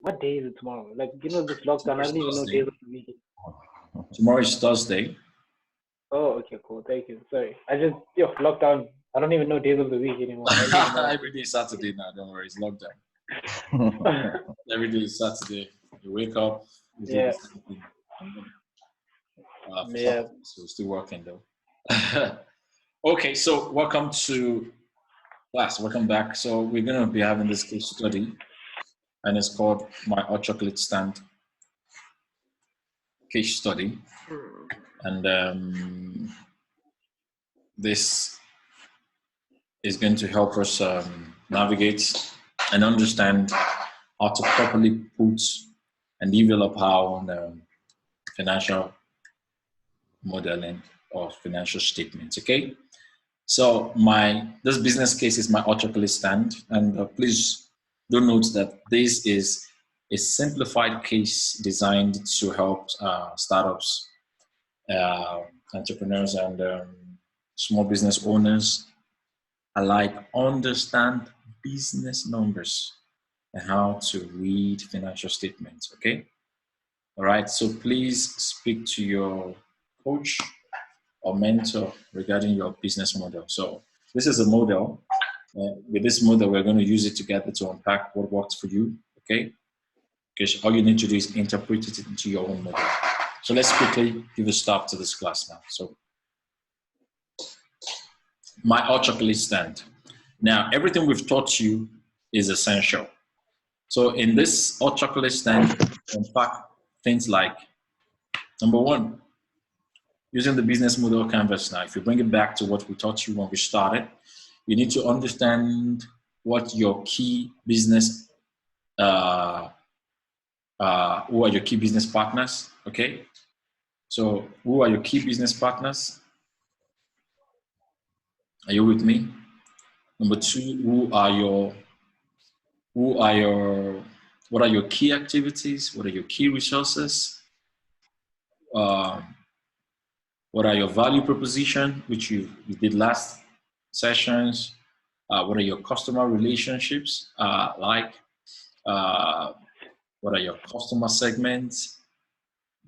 What day is it tomorrow? Like, you know, this lockdown, I don't even know Thursday. days of the week. Tomorrow is Thursday. Oh, okay, cool. Thank you. Sorry. Lockdown. I don't even know days of the week anymore. I don't even know. Every day is Saturday now. Don't worry, it's lockdown. Every day is Saturday. You wake up, you do Yeah. the same thing. For Yeah. Saturday, so still working though. Okay, so welcome to class. Welcome back. So we're gonna be having this case study, and it's called My Hot Chocolate Stand case study. And this is going to help us navigate and understand how to properly put and develop our financial modeling or financial statements. Okay, so this business case is my hot chocolate stand, and please do note that this is a simplified case designed to help startups, entrepreneurs, and small business owners alike understand business numbers and how to read financial statements. Okay, all right, so please speak to your coach or mentor regarding your business model. So this is a model. With this model, we're going to use it together to unpack what works for you. Okay, because all you need to do is interpret it into your own model. So let's quickly give a start to this class now. So my hot chocolate stand. Now, everything we've taught you is essential. So in this hot chocolate stand, unpack things like, number one, using the business model canvas. Now, if you bring it back to what we taught you when we started, you need to understand what your key business, who are your key business partners, okay? So who are your key business partners? Are you with me? Number two, what are your key activities? What are your key resources? What are your value proposition, which you did last sessions? What are your customer relationships like? What are your customer segments,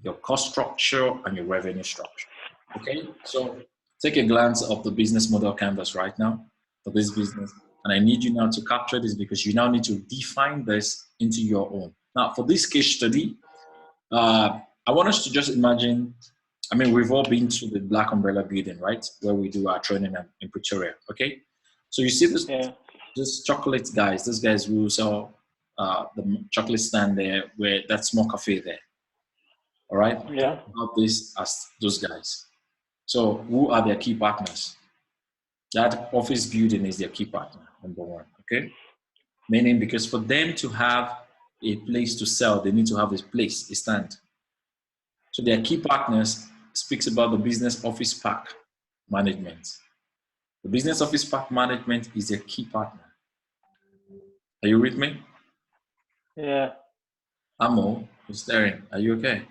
your cost structure, and your revenue structure? Okay, so take a glance of the business model canvas right now for this business. And I need you now to capture this because you now need to define this into your own. Now, for this case study, I want us to just imagine, I mean, we've all been to the Black Umbrella building, right? Where we do our training in Pretoria, okay? So you see this chocolate guys, these guys who sell the chocolate stand there, where that small cafe there, all right? Yeah. About this as those guys. So who are their key partners? That office building is their key partner, number one, okay? Meaning because for them to have a place to sell, they need to have a place, a stand. So their key partners speaks about the business office park management. The business office park management is their key partner. Are you with me? Yeah. Amo, you're staring. Are you okay?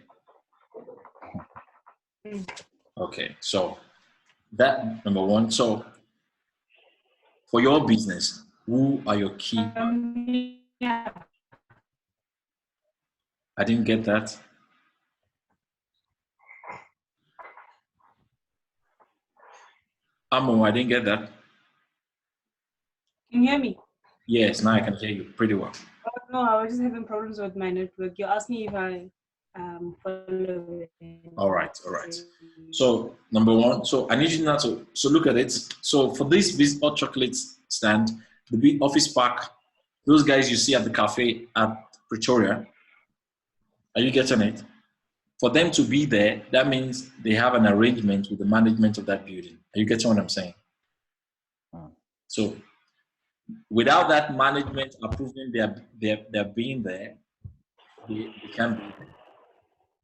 Okay, so that number one. So for your business, who are your key? Yeah. I didn't get that. Amo, I didn't get that. Can you hear me? Yes, now I can hear you pretty well. Oh, no, I was just having problems with my network. You asked me if I follow. All right. So number one, so I need you now to look at it. So for this hot chocolate stand, the big office park, those guys you see at the cafe at Pretoria, are you getting it? For them to be there, that means they have an arrangement with the management of that building. Are you getting what I'm saying? So without that management approving their being there, they can't be there.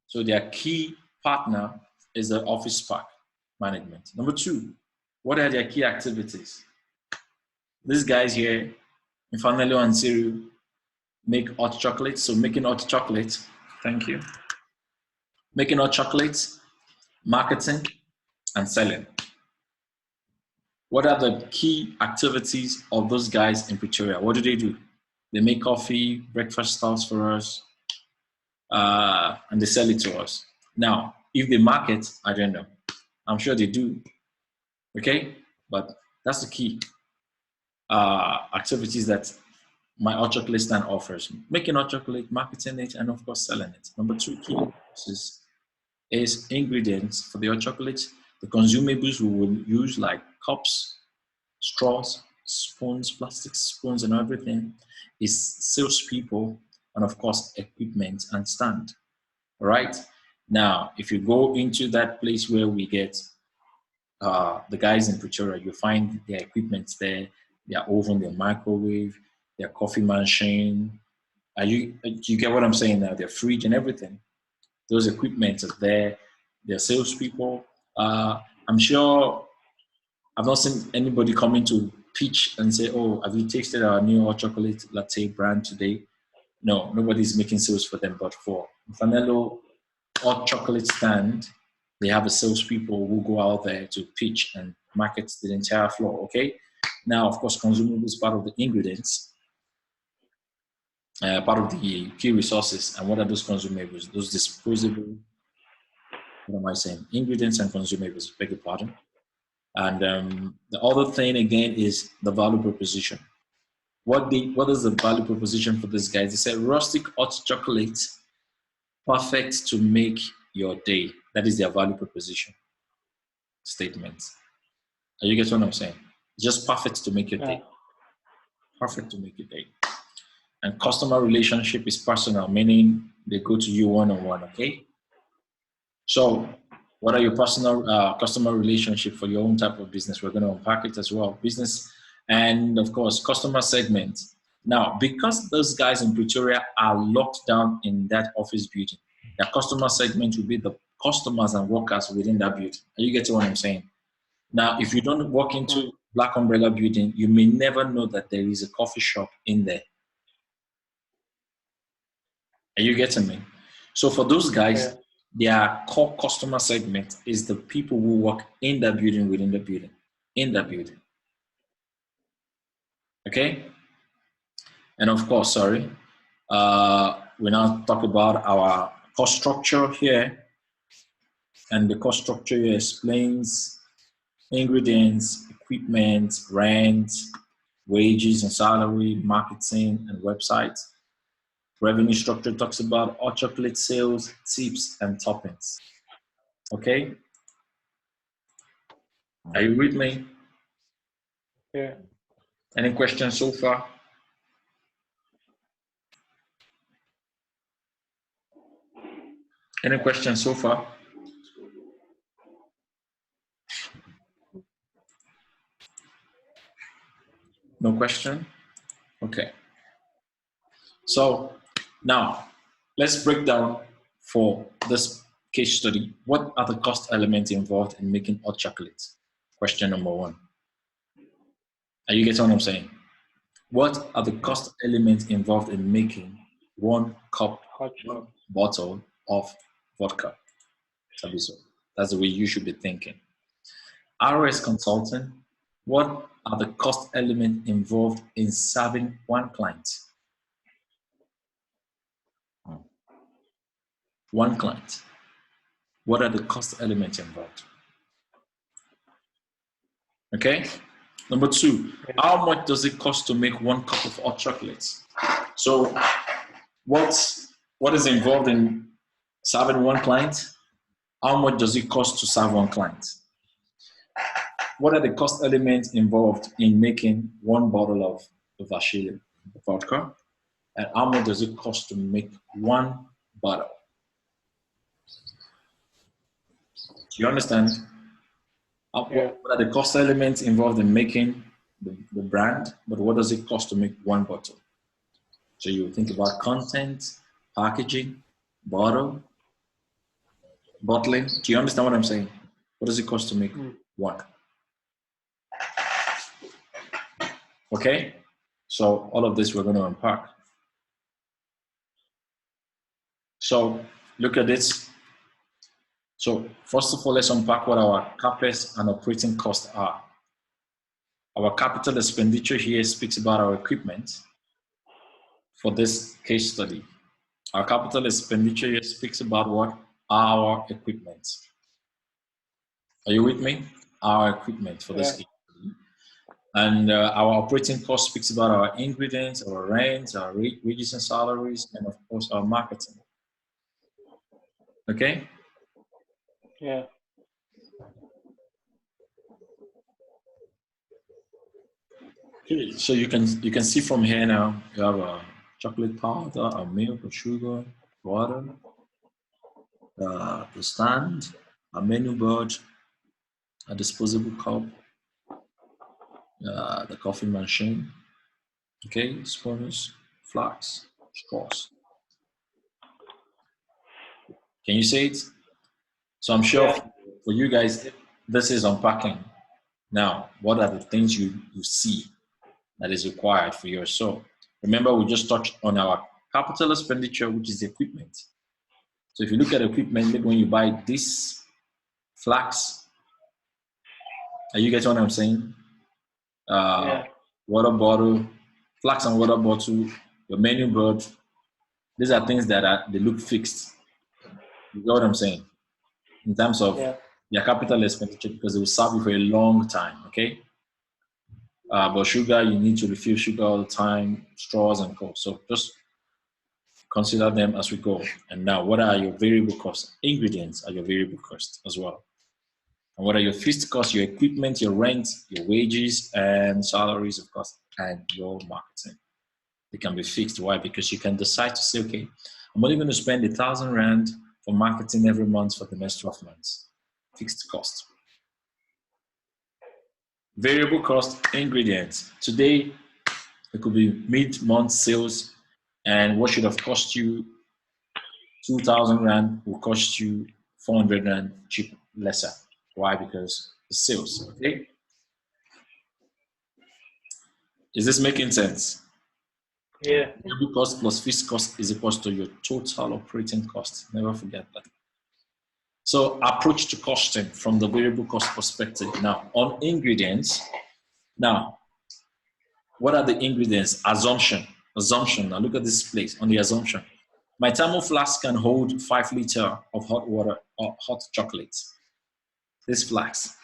So their key partner is the office park management. Number two, what are their key activities? These guys here, Infanello and Cyril, make hot chocolate. So making hot chocolate, thank you. Making hot chocolates, marketing, and selling. What are the key activities of those guys in Pretoria? What do? They make coffee, breakfast styles for us, and they sell it to us. Now, if they market, I don't know. I'm sure they do. Okay, but that's the key activities that my hot chocolate stand offers: making hot chocolate, marketing it, and of course selling it. Number 2 key is ingredients for the hot chocolate. The consumables we will use, like cups, straws, spoons, plastic spoons, and everything, is salespeople, and of course equipment and stand. All right. Now, if you go into that place where we get the guys in Pretoria, you find their equipment there, their oven, their microwave, their coffee machine. You get what I'm saying now? Their fridge and everything. Those equipment are there. Their salespeople. I'm sure I've not seen anybody coming to pitch and say, "Oh, have you tasted our new hot chocolate latte brand today?" No, nobody's making sales for them. But for Vanello hot chocolate stand, they have a salespeople who go out there to pitch and market the entire floor. Okay. Now, of course, consumables part of the ingredients, part of the key resources. And what are those consumables? Those disposable, what am I saying? Ingredients and consumables, beg your pardon. And the other thing again is the value proposition. What is the value proposition for these guys? They say rustic hot chocolate, perfect to make your day. That is their value proposition statement. Are you get what I'm saying? Just perfect to make your day. Perfect to make your day. And customer relationship is personal, meaning they go to you one-on-one, okay? So what are your personal customer relationship for your own type of business? We're going to unpack it as well. Business and, of course, customer segment. Now, because those guys in Pretoria are locked down in that office building, their customer segment will be the customers and workers within that building. Are you getting what I'm saying? Now, if you don't walk into Black Umbrella building, you may never know that there is a coffee shop in there. Are you getting me? So for those guys, their core customer segment is the people who work in that building, within the building, in that building. Okay? And of course, we now talk about our cost structure here. And the cost structure here explains ingredients, equipment, rent, wages and salary, marketing, and websites. Revenue structure talks about hot chocolate sales, tips, and toppings. Okay? Are you with me? Yeah. Any questions so far? Any questions so far? No question? Okay. So now let's break down for this case study. What are the cost elements involved in making hot chocolate? Question number 1. Are you getting what I'm saying? What are the cost elements involved in making 1 cup, 1 bottle of vodka? That's the way you should be thinking. RS Consulting, what are the cost elements involved in serving 1 client? 1 client. What are the cost elements involved? Okay. Number 2, how much does it cost to make 1 cup of hot chocolate? So what is involved in serving 1 client? How much does it cost to serve 1 client? What are the cost elements involved in making 1 bottle of Vachelia vodka? And how much does it cost to make 1 bottle? Do you understand? What are the cost elements involved in making the brand, but what does it cost to make 1 bottle? So you think about content, packaging, bottling. Do you understand what I'm saying? What does it cost to make 1? Okay? So all of this we're going to unpack. So look at this. So first of all, let's unpack what our CapEx and operating costs are. Our capital expenditure here speaks about our equipment. for this case study. Our capital expenditure here speaks about what? Our equipment. Are you with me? Our equipment for this case study. And our operating cost speaks about our ingredients, our rent, our wages and salaries, and of course our marketing. Okay? Yeah. Okay, so you can see from here now, you have a chocolate powder, a milk, a sugar, water, the stand, a menu board, a disposable cup, the coffee machine, okay, spoons, flasks, straws. Can you say it? So I'm sure for you guys, this is unpacking. Now, what are the things you see that is required for your store? Remember, we just touched on our capital expenditure, which is equipment. So if you look at equipment, maybe when you buy this flask, are you getting what I'm saying? Water bottle, flask and water bottle, your menu board. These are things that they look fixed. You know what I'm saying? In terms of your capital expenditure, because it will serve you for a long time, okay? But sugar, you need to refill sugar all the time, straws and co. So just consider them as we go. And now, what are your variable costs? Ingredients are your variable costs as well. And what are your fixed costs? Your equipment, your rent, your wages, and salaries, of course, and your marketing. They can be fixed. Why? Because you can decide to say, okay, I'm only going to spend 1,000 Rand for marketing every month for the next 12 months. Fixed cost. Variable cost, ingredients. Today, it could be mid-month sales, and what should have cost you 2,000 Rand will cost you 400 Rand cheaper, lesser. Why? Because the sales, okay? Is this making sense? Yeah. Variable cost plus fixed cost is equal to your total operating cost. Never forget that. So approach to costing from the variable cost perspective. Now, on ingredients, now, what are the ingredients? Assumption. Now look at this place on the assumption. My thermal flask can hold 5 liters of hot water or hot chocolate. This flask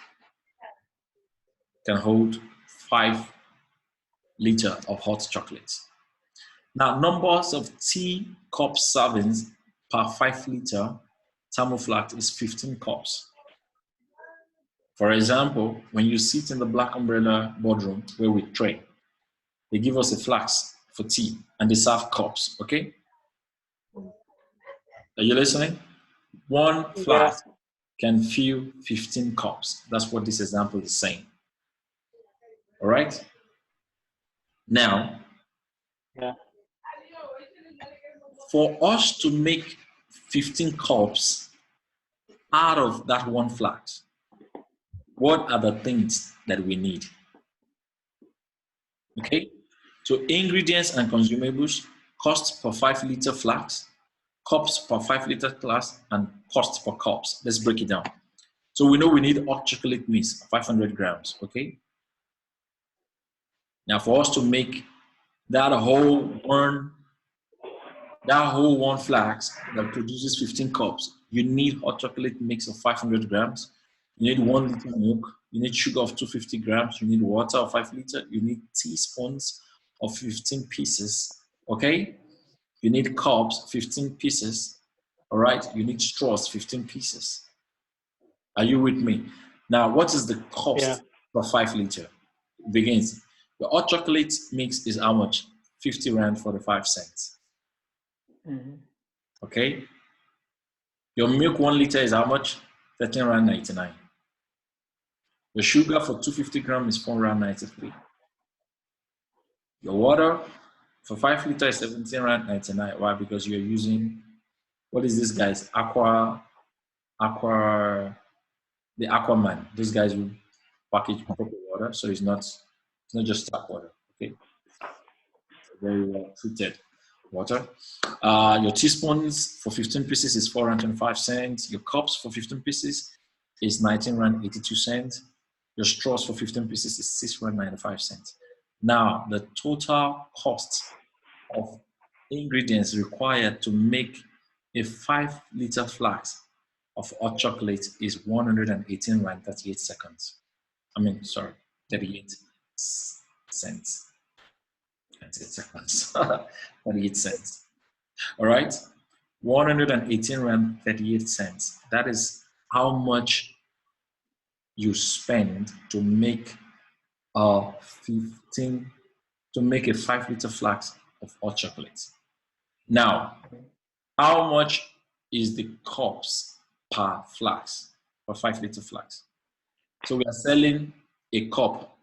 can hold 5 liters of hot chocolate. Now, numbers of tea cup servings per 5 liter thermal flask is 15 cups. For example, when you sit in the Black Umbrella boardroom where we train, they give us a flask for tea and they serve cups, okay? Are you listening? One flask can fill 15 cups. That's what this example is saying. All right? Now, for us to make 15 cups out of that one flask, what are the things that we need? Okay? So ingredients and consumables, cost per 5 liter flask, cups per 5 liter glass, and cost per cups. Let's break it down. So we know we need hot chocolate mix, 500 grams, okay? Now for us to make that whole one flask that produces 15 cups, you need hot chocolate mix of 500 grams, you need 1 liter milk, you need sugar of 250 grams, you need water of 5 liters, you need teaspoons of 15 pieces, okay? You need cups, 15 pieces, all right? You need straws, 15 pieces. Are you with me? Now, what is the cost per 5 liter? Begins. The hot chocolate mix is how much? 50 Rand 45 cents. Mm-hmm. Okay? Your milk 1 liter is how much? 13 Rand 99. The sugar for 250 grams is 4 Rand 93. Your water for 5 liters is 17 Rand 99. Why? Because you're using, what is this guy's? The Aquaman. These guys will package proper water, so it's not just tap water. Okay, very well treated water. Your teaspoons for 15 pieces is 4 Rand 25 cents. Your cups for 15 pieces is 19 Rand 82 cents. Your straws for 15 pieces is 6 Rand 95 cents. Now the total cost of ingredients required to make a 5-liter flask of hot chocolate is 118 rand 38 seconds. 38 cents. 38 seconds. 38 cents. All right? 118 rand 38 cents. That is how much you spend to make a 5-liter flask of hot chocolate. Now, how much is the cups per flask, per 5-liter flask? So we are selling a cup,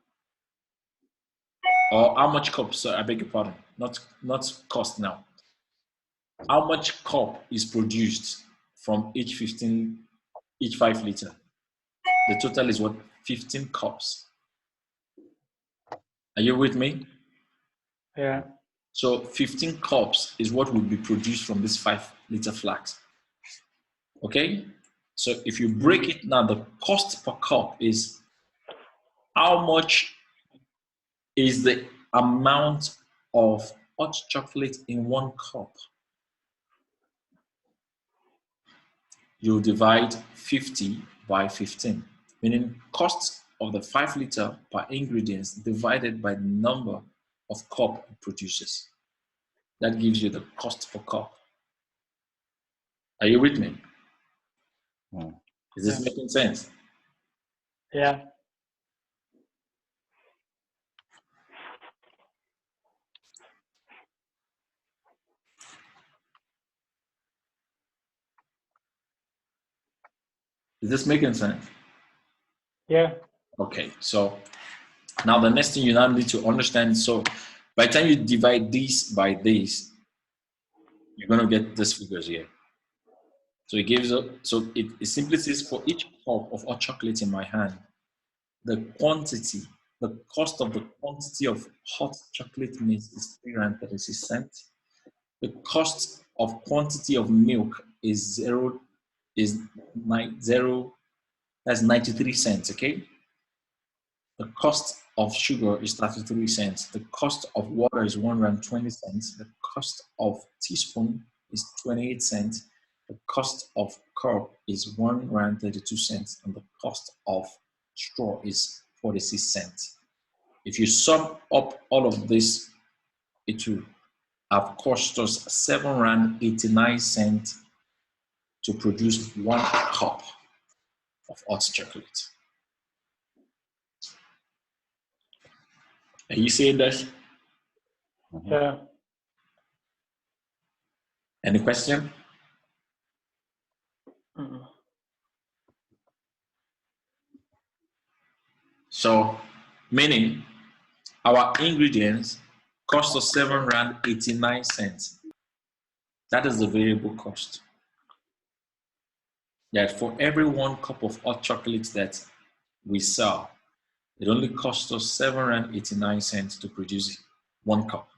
or how much cups? I beg your pardon, not cost now. How much cup is produced from each 5-liter? The total is what? 15 cups. Are you with me? Yeah. So 15 cups is what will be produced from this 5-liter flask. Okay? So if you break it now, the cost per cup is how much is the amount of hot chocolate in 1 cup. You divide 50 by 15, meaning cost of the 5-liter per ingredients divided by the number of cup it produces. That gives you the cost per cup. Are you with me? Is this making sense? Yeah. Is this making sense? Yeah. Okay, so now the next thing you now need to understand, so by the time you divide this by this, you're going to get these figures here. So it gives up, so it simply says for each cup of hot chocolate in my hand, the quantity, the cost of the quantity of hot chocolate mix is 3 rand 36 cents. The cost of quantity of milk is 93 cents, okay? The cost of sugar is 33 cents. The cost of water is 1 rand 20 cents. The cost of teaspoon is 28 cents. The cost of cup is 1 rand 32 cents. And the cost of straw is 46 cents. If you sum up all of this, it will have cost us 7 rand 89 cents to produce 1 cup of hot chocolate. Are you saying that? Yeah. Any question? So, meaning our ingredients cost us 7 rand 89 cents. That is the variable cost. That for every 1 cup of hot chocolate that we sell, it only costs us 7 rand 89 cents to produce 1 cup.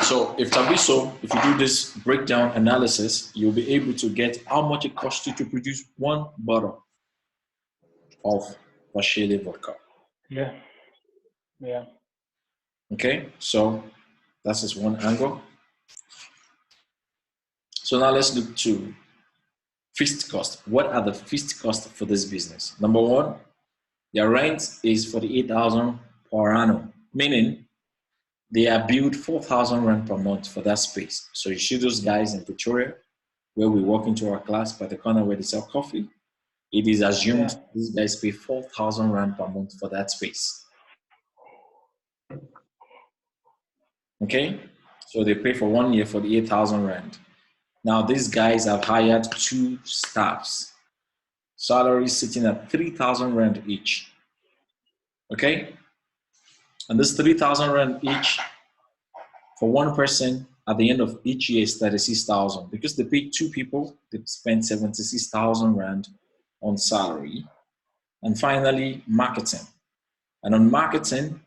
So if you do this breakdown analysis, you'll be able to get how much it costs you to produce 1 bottle of Vasheli vodka. Yeah. Yeah. Okay, so that's just one angle. So now let's look to fixed cost. What are the fixed costs for this business? Number 1, their rent is 48,000 per annum, meaning they are billed 4,000 rand per month for that space. So you see those guys in Pretoria, where we walk into our class by the corner where they sell coffee. It is assumed these guys pay 4,000 rand per month for that space. Okay, so they pay for 1 year 48,000 rand. Now these guys have hired 2 staffs. Salary sitting at 3,000 rand each. Okay, and this 3,000 rand each for 1 person at the end of each year is 36,000. Because they paid 2 people, they spent 76,000 rand on salary. And finally, marketing. And on marketing,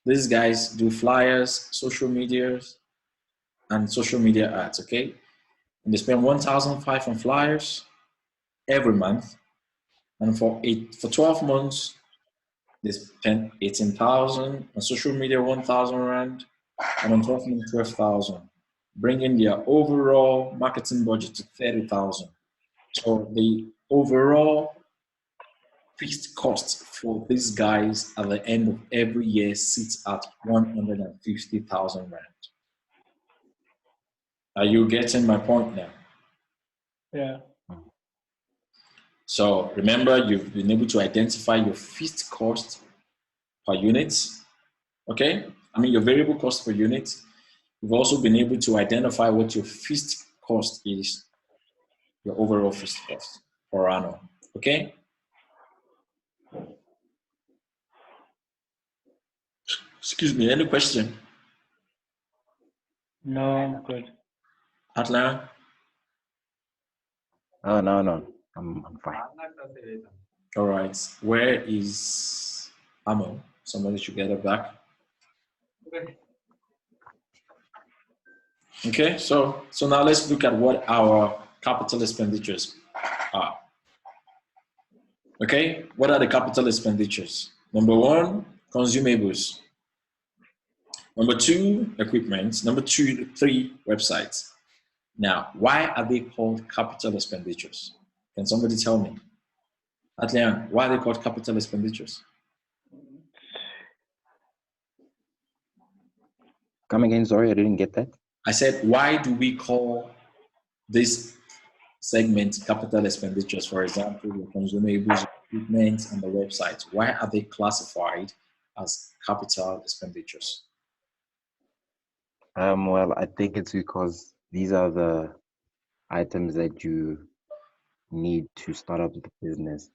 these guys do flyers, social medias, and social media ads, okay? And they spend 1,500 on flyers every month. And for 12 months, They spent 18,000 on social media, 1,000 rand, and on telephone 12,000, bringing their overall marketing budget to 30,000. So the overall fixed cost for these guys at the end of every year sits at 150,000 rand. Are you getting my point now? Yeah. So remember, you've been able to identify your fixed cost per unit, okay? I mean, your variable cost per unit. You've also been able to identify what your fixed cost is, your overall fixed cost per annum, okay? Excuse me, any question? No, I'm good. Atlan? No. I'm fine. All right. Where is Amo? Somebody should get it back. Okay, so now let's look at what our capital expenditures are. Okay, what are the capital expenditures? Number one, consumables. Number two, equipment. Number three, websites. Now, why are they called capital expenditures? Can somebody tell me? Atlian, why are they called capital expenditures? Come again, sorry, I didn't get that. I said, why do we call this segment capital expenditures? For example, the consumables, equipment, and the website. Why are they classified as capital expenditures? Well, I think it's because these are the items that you need to start up the business.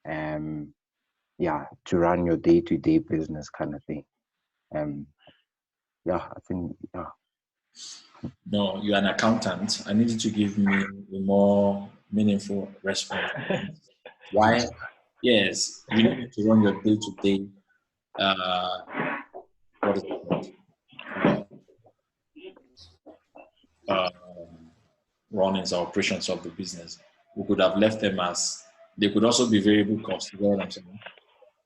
Yeah, to run your day-to-day business kind of thing. Yeah, I think, yeah. No, you're an accountant. I need you to give me a more meaningful response. Why? Yes, you need to run your day-to-day, what is it called? Runnings or operations of the business. We could have left them as, they could also be variable costs, you know what I'm saying?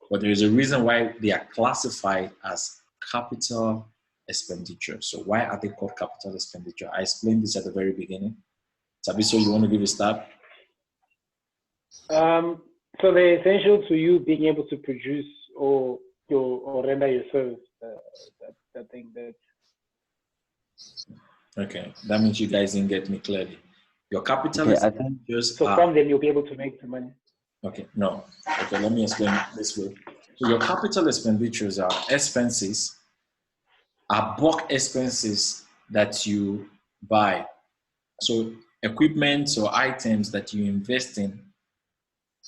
But there is a reason why they are classified as capital expenditure. So why are they called capital expenditure? I explained this at the very beginning. Tabiso, you want to give a start? So they're essential to you being able to produce or render your service. That thing that. Okay, that means you guys didn't get me clearly. Your capital expenditures so from them you'll be able to make the money. Okay, no. Okay, let me explain it this way. So your capital expenditures are expenses, are bulk expenses that you buy. So equipment or items that you invest in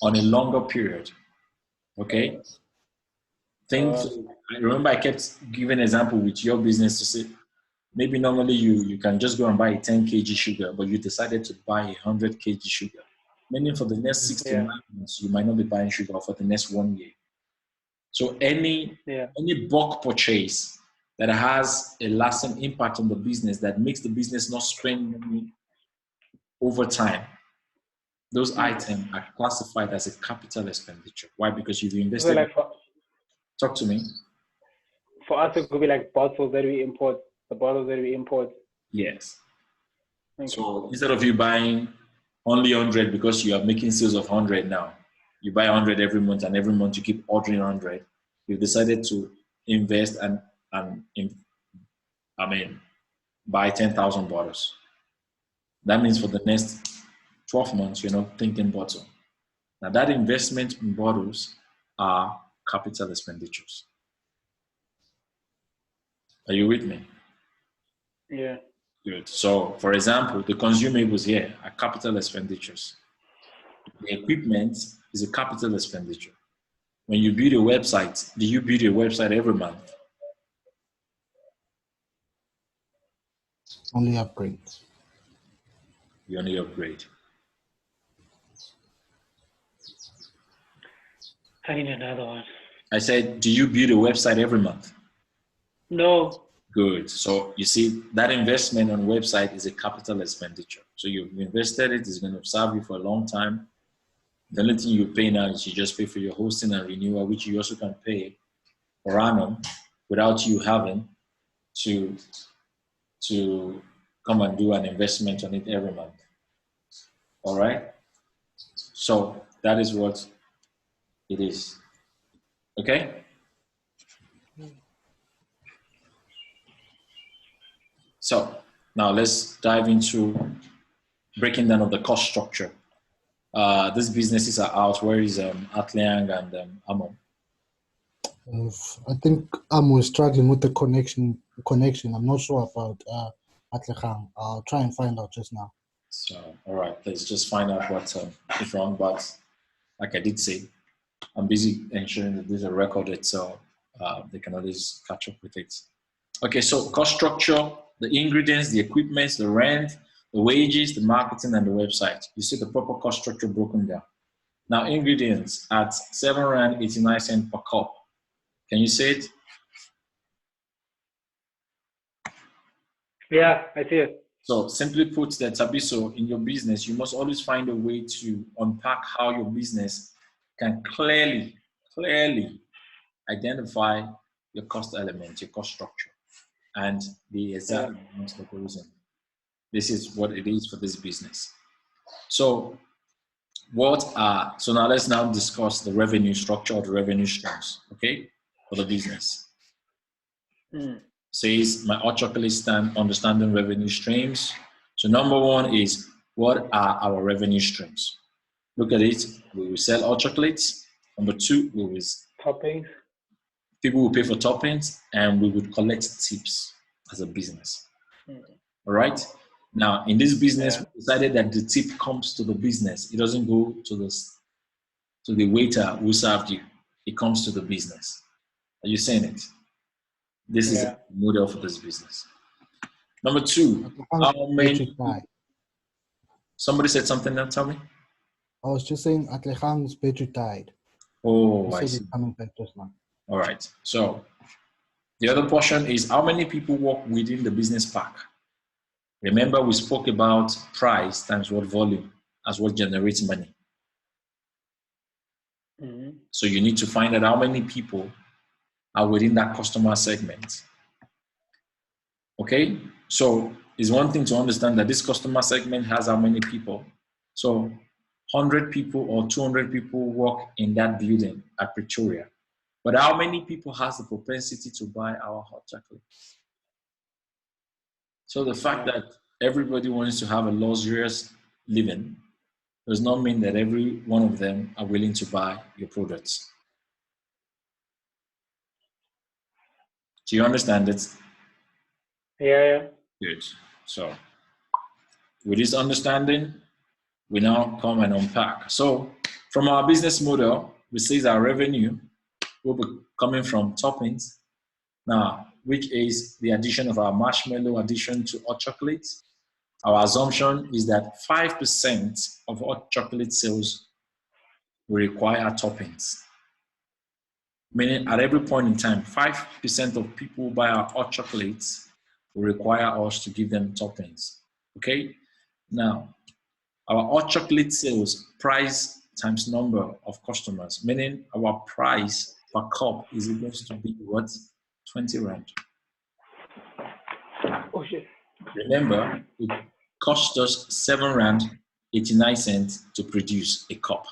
on a longer period. Okay? I remember I kept giving an example with your business to say, maybe normally you can just go and buy a 10 kg sugar, but you decided to buy 100 kg sugar. Meaning for the next 6 to 9 months, you might not be buying sugar for the next 1 year. So any bulk purchase that has a lasting impact on the business, that makes the business not spend money over time, those items are classified as a capital expenditure. Why? Because you've invested. So talk to me. For us, it could be like bottles that we import, the bottles that we import. Yes. So instead of you buying only 100 because you are making sales of 100 now, you buy 100 every month, and every month you keep ordering 100. You've decided to invest and buy 10,000 bottles. That means for the next 12 months, you're not thinking bottle. Now that investment in bottles are capital expenditures. Are you with me? Yeah. Good. So, for example, the consumables here are capital expenditures. The equipment is a capital expenditure. When you build a website, do you build a website every month? Only upgrade. You only upgrade. I need another one. I said, do you build a website every month? No. Good. So you see, that investment on website is a capital expenditure. So you've invested it, it's going to serve you for a long time. The only thing you pay now is you just pay for your hosting and renewal, which you also can pay per annum without you having to come and do an investment on it every month. All right. So that is what it is. Okay. So now let's dive into breaking down of the cost structure. These businesses are out. Where is Atliang and Amon? I think I'm struggling with the connection. I'm not sure about Atlechang. I'll try and find out just now. So, all right, let's just find out what is wrong. But like I did say, I'm busy ensuring that these are recorded so they can always catch up with it. Okay, so cost structure, the ingredients, the equipment, the rent, the wages, the marketing, and the website. You see the proper cost structure broken down. Now, ingredients at R7.89 per cup. Can you say it? Yeah, I see it. So simply put, that Tabiso, in your business, you must always find a way to unpack how your business can clearly identify your cost element, your cost structure, and the exact amount that goes in. This is what it is for this business. So so now let's now discuss the revenue structure or the revenue streams, okay, for the business. Says my hot chocolate stand, understanding revenue streams. So number one is, what are our revenue streams? Look at it. We will sell hot chocolates. Number two, we will Toppings. People will pay for toppings, and we would collect tips as a business. All right. Now, in this business, we decided that the tip comes to the business. It doesn't go to the waiter who served you. It comes to the business. Are you saying it? This is a model for this business. Number two, how many? Somebody said something now, tell me. I was just saying Atlechang's battery died. Oh, I see. Coming back just now. All right. So the other portion is how many people work within the business pack. Remember, we spoke about price times what volume as what generates money. So you need to find out how many people are within that customer segment. Okay, so it's one thing to understand that this customer segment has how many people. So 100 people or 200 people work in that building at Pretoria. But how many people has the propensity to buy our hot chocolate? So the fact that everybody wants to have a luxurious living does not mean that every one of them are willing to buy your products. Do you understand it? Yeah. Good. So with this understanding, we now come and unpack. So from our business model, we see our revenue will be coming from toppings. Now, which is the addition of our marshmallow addition to hot chocolate. Our assumption is that 5% of hot chocolate sales will require toppings. Meaning at every point in time, 5% of people who buy our hot chocolates will require us to give them toppings. Okay? Now, our hot chocolate sales price times number of customers, meaning our price per cup is equal to be what? 20 rand. Oh shit. Remember, it cost us 7 rand 89 cents to produce a cup.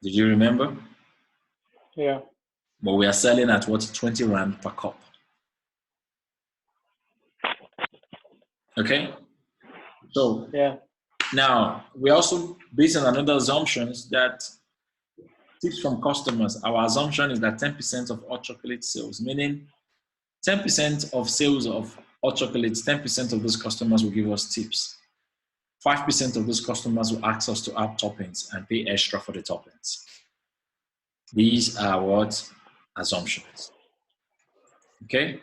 Did you remember? Yeah. But we are selling at what? 20 rand per cup. Okay? So now we also based on another assumptions that tips from customers. Our assumption is that 10% of hot chocolate sales, meaning 10% of sales of hot chocolates, 10% of those customers will give us tips. 5% of those customers will ask us to add toppings and pay extra for the toppings. These are what? Assumptions. Okay?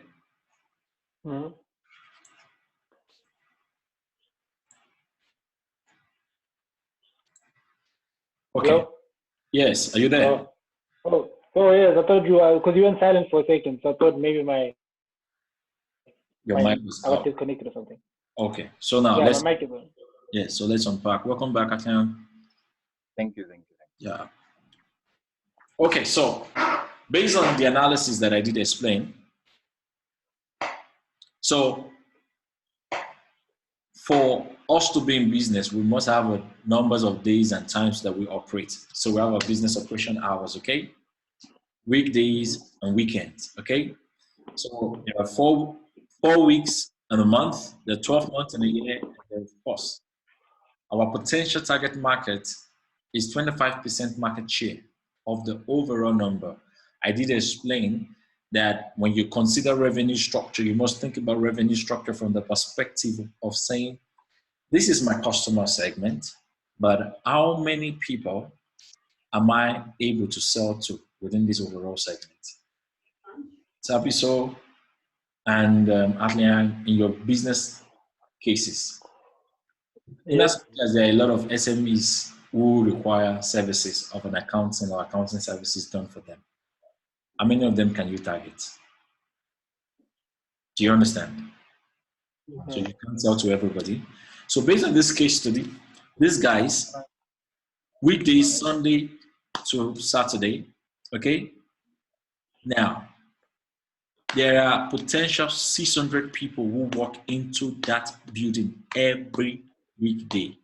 Okay. Hello? Yes, are you there? Oh yes, I thought you were, because you went silent for a second, so I thought maybe your mic was I was disconnected or something. Okay, so now my let's mic is on. Yeah, so let's unpack. Welcome back, Atlan. Thank you. Yeah. Okay, so based on the analysis that I did explain, so for us to be in business, we must have a numbers of days and times that we operate. So we have our business operation hours, okay? Weekdays and weekends, okay? So there are four weeks and a month, there are 12 months in a year, and then of course, our potential target market is 25% market share of the overall number. I did explain that when you consider revenue structure, you must think about revenue structure from the perspective of saying, this is my customer segment, but how many people am I able to sell to within this overall segment? Sapiso and Atlian, in your business cases, in as much as there are a lot of SMEs who require services of an accounting or accounting services done for them, how many of them can you target? Do you understand? So you can't sell to everybody. So based on this case study, these guys, weekdays, Sunday to Saturday, okay? Now, there are potential 600 people who walk into that building every weekday.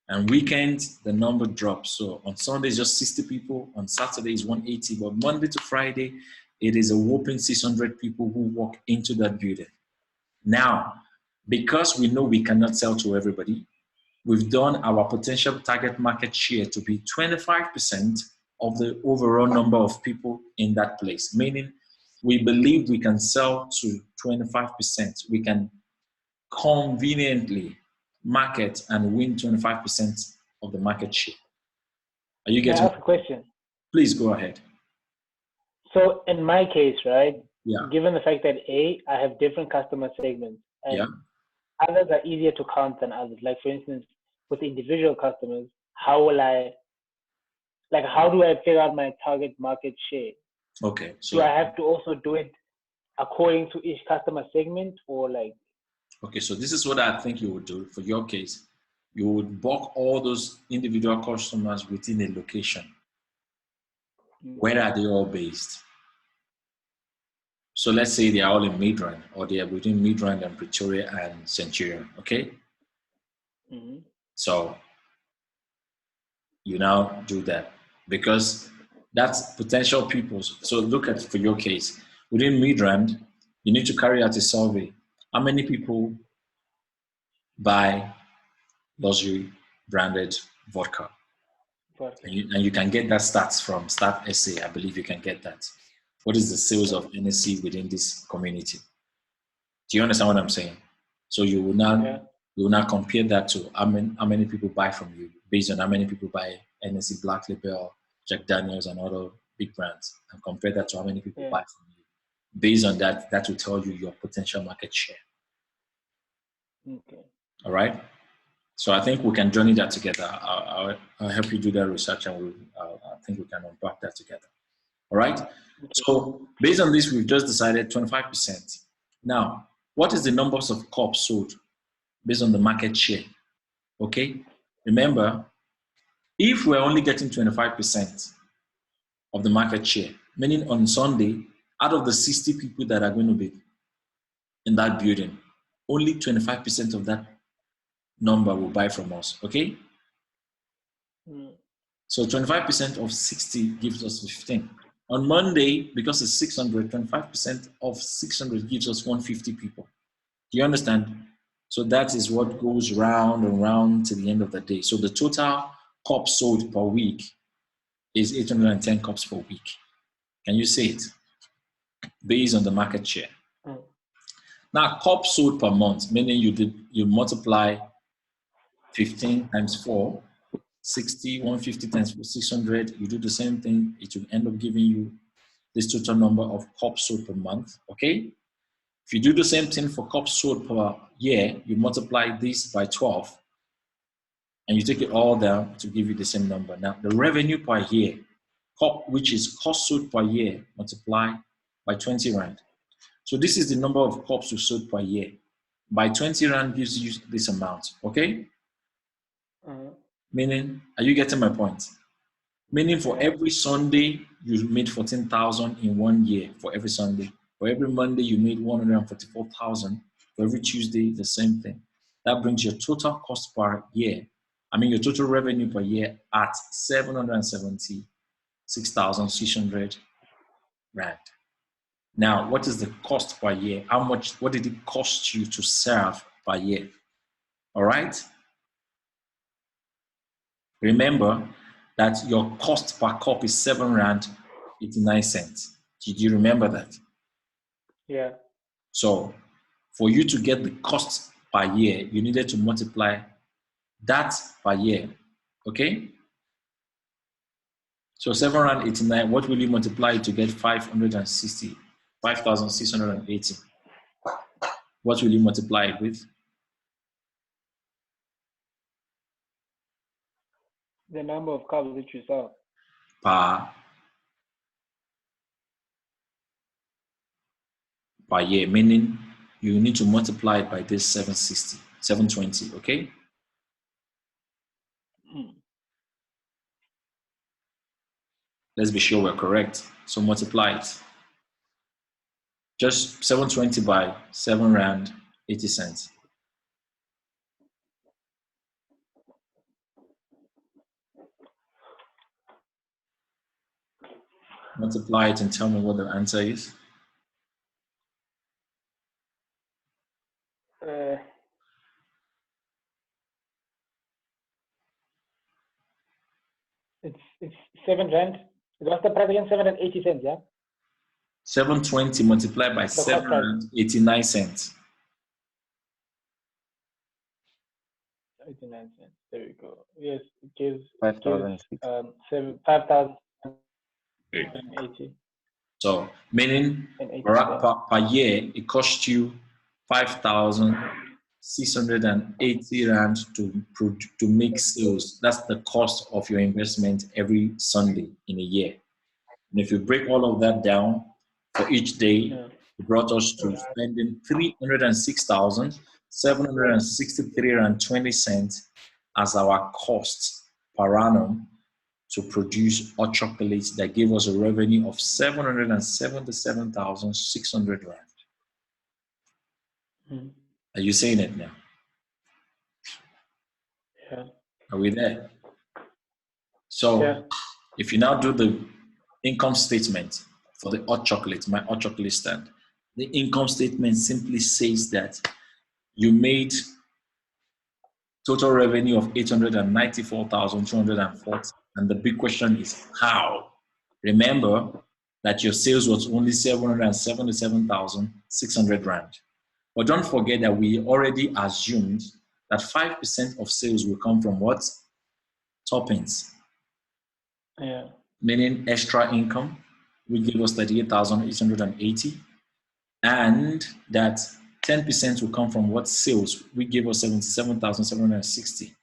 And weekends, the number drops. So on Sunday, it's just 60 people. On Saturday, it's 180. But Monday to Friday, it is a whopping 600 people who walk into that building. Now, because we know we cannot sell to everybody, we've done our potential target market share to be 25% of the overall number of people in that place, meaning we believe we can sell to 25%. We can conveniently market and win 25% of the market share. Are you getting? Can I ask a question? Please go ahead. So in my case, right? Yeah. Given the fact that I have different customer segments, and Yeah. others are easier to count than others. Like for instance, with individual customers, how do I figure out my target market share? Okay. So Do I have to also do it according to each customer segment, or like? Okay, so this is what I think you would do for your case. You would bulk all those individual customers within a location. Where are they all based? So let's say they are all in Midrand, or they are between Midrand and Pretoria and Centurion, okay? Mm-hmm. So you now do that because that's potential people. So look at, for your case, within Midrand, you need to carry out a survey. How many people buy luxury branded vodka? And you can get that stats from Stat SA. I believe you can get that. What is the sales of NSC within this community? Do you understand what I'm saying? So you will now compare that to how many people buy from you based on how many people buy NSC, Black Label, Jack Daniels, and other big brands, and compare that to how many people buy from you. Based on that, that will tell you your potential market share. Okay. All right. So I think we can journey that together. I'll help you do that research, and I think we can unpack that together. All right. Okay. So based on this, we've just decided 25%. Now, what is the numbers of cups sold based on the market share? Okay. Remember, if we're only getting 25% of the market share, meaning on Sunday, out of the 60 people that are going to be in that building, only 25% of that number will buy from us, okay? So 25% of 60 gives us 15. On Monday, because it's 600, 25% of 600 gives us 150 people. Do you understand? So that is what goes round and round to the end of the day. So the total cups sold per week is 810 cups per week. Can you say it? Based on the market share. Now, cups sold per month, meaning you multiply 15 times 4, 60, 150 times 4, 600. You do the same thing. It will end up giving you this total number of cups sold per month, okay? If you do the same thing for cups sold per year, you multiply this by 12, and you take it all down to give you the same number. Now, the revenue per year, which is cost sold per year, multiplied by 20 Rand. So this is the number of cups you sold per year. By 20 Rand gives you this amount, okay? Meaning, are you getting my point? Meaning for Yeah. every Sunday, you made 14,000 in 1 year for every Sunday. For every Monday, you made 144,000. For every Tuesday, the same thing. That brings your total cost per year, your total revenue per year at 776,600 Rand. Now, what is the cost per year? What did it cost you to serve per year? All right? Remember that your cost per cup is 7 Rand 89 cents. Did you remember that? Yeah. So for you to get the cost per year, you needed to multiply that per year. Okay? So 7 Rand 89, what will you multiply to get 5,680? What will you multiply it with? The number of cups that you sell. Per year, meaning you need to multiply it by this 720, okay? Let's be sure we're correct. So multiply it. Just 720 by 7 Rand 80 cents. Multiply it and tell me what the answer is. It's 7 Rand. What's the price again? 780 cents, yeah? 720 multiplied by 7 Rand 89 cents. 89 cents. There we go. Yes, it gives 5,080. So meaning per year it costs you 5,680 Rand to make sales. That's the cost of your investment every Sunday in a year. And if you break all of that down for each day, it brought us to spending 306,763.20 cents as our cost per annum to produce hot chocolates that gave us a revenue of 777,600 Rand. Are you saying it now? Yeah. Are we there? So if you now do the income statement for the hot chocolate, my hot chocolate stand, the income statement simply says that you made total revenue of 894,240. And the big question is how? Remember that your sales was only 777,600 Rand. But don't forget that we already assumed that 5% of sales will come from what? Toppings. Yeah. Meaning extra income, which gave us 38,880. And that 10% will come from what? Sales, which gave us 77,760.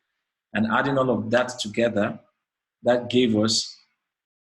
And adding all of that together, that gave us